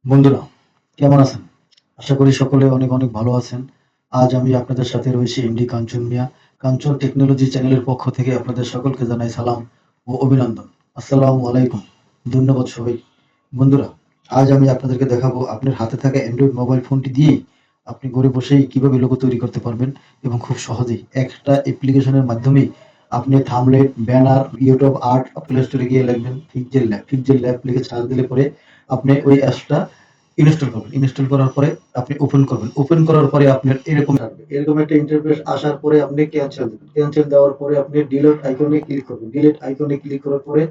বন্ধুরা, কেমন আছেন? আশা করি সকলে অনেক অনেক ভালো আছেন। আজ আমি আপনাদের সাথে রয়েছি এমডি কাঞ্চন মিয়া। কাঞ্চন টেকনোলজি চ্যানেলের পক্ষ থেকে আপনাদের সকলকে জানাই সালাম ও অভিনন্দন। আসসালামু আলাইকুম। ধন্যবাদ সবাই। বন্ধুরা, আজ আমি আপনাদেরকে দেখাবো আপনার হাতে থাকা অ্যান্ড্রয়েড মোবাইল ফোনটি দিয়েই আপনি ঘরে বসেই কিভাবে লোগো তৈরি করতে পারবেন এবং খুব সহজেই একটা অ্যাপ্লিকেশনের মাধ্যমেই আপনি thumbnail, banner, YouTube art play স্টোরে গিয়ে লিখবেন পিক্সেল ল্যাব লিখে সার্চ দিলে পরে আপনি ওই অ্যাপসটা ইনস্টল করবেন। ইনস্টল করার পরে আপনি ওপেন করবেন। ওপেন করার পরে আপনার এরকম আসবে। এরকম একটা ইন্টারফেস আসার পরে আপনি ক্যানসেল দিবেন। ক্যানসেল দেওয়ার পরে আপনি ডিলিট আইকনে ক্লিক করবেন। ডিলিট আইকনে ক্লিক করার পরে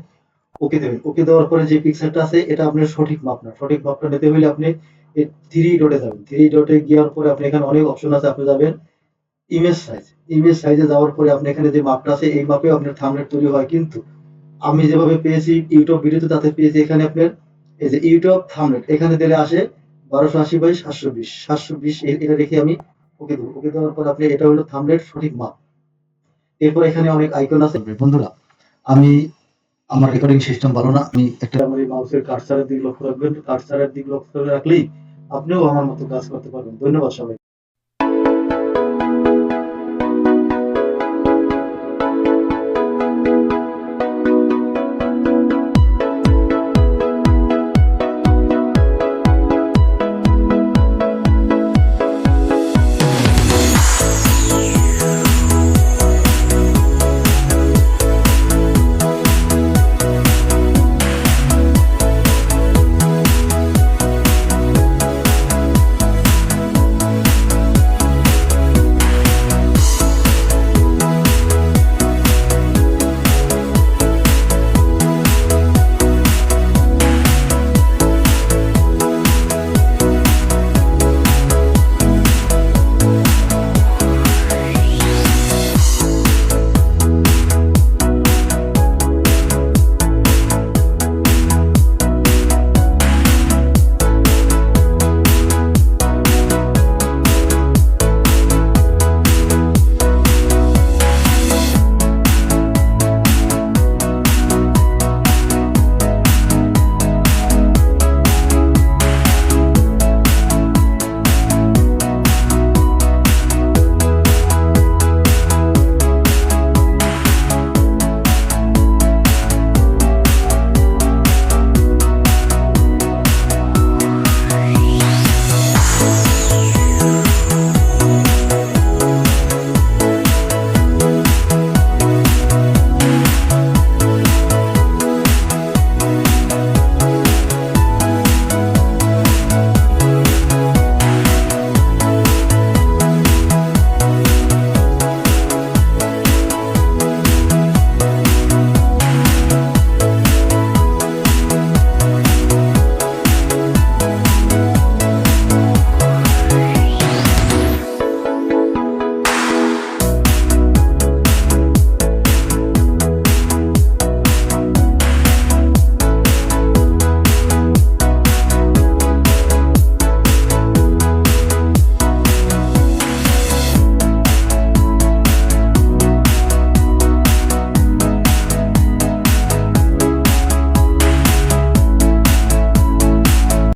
ওকে দেবেন। ওকে দেওয়ার পরে যে পিক্সেলটা আছে এটা আপনার সঠিক মাপ না। সঠিক মাপটা নিতে হলে আপনি এই 3 ডটে যাবেন। 3 ডটে যাওয়ার পরে আপনি এখানে অনেক অপশন আছে। আপনি যাবেন ইমেজ সাইজ। ইমেজ সাইজে যাওয়ার পরে আপনি এখানে যে মাপটা আছে এই মাপেও আপনার থাম্বনেল তৈরি হয়। কিন্তু আমি যেভাবে পেয়েছি ইউটিউব ভিডিওতে তাতে পেয়েছি এখানে আপনার এই যে ইউটিউব থাম্বনেল এখানে দিলে আসে 1280 বাই 720 720 এটা রেখে আমি ওকে দেবো। ওকে দেওয়ার পর আপনি এটা হলো থাম্বনেল সঠিক মাপ। এরপর এখানে অনেক আইকন আছে। বন্ধুরা, আমি আমার রেকর্ডিং সিস্টেম ভালো না। আমি একটা আমার এই মাউসের কার্সারের দিকে লক্ষ্য রাখবেন। কার্সারের দিকে লক্ষ্য রাখলেই আপনিও আমার মতো কাজ করতে পারবেন। ধন্যবাদ সবাই।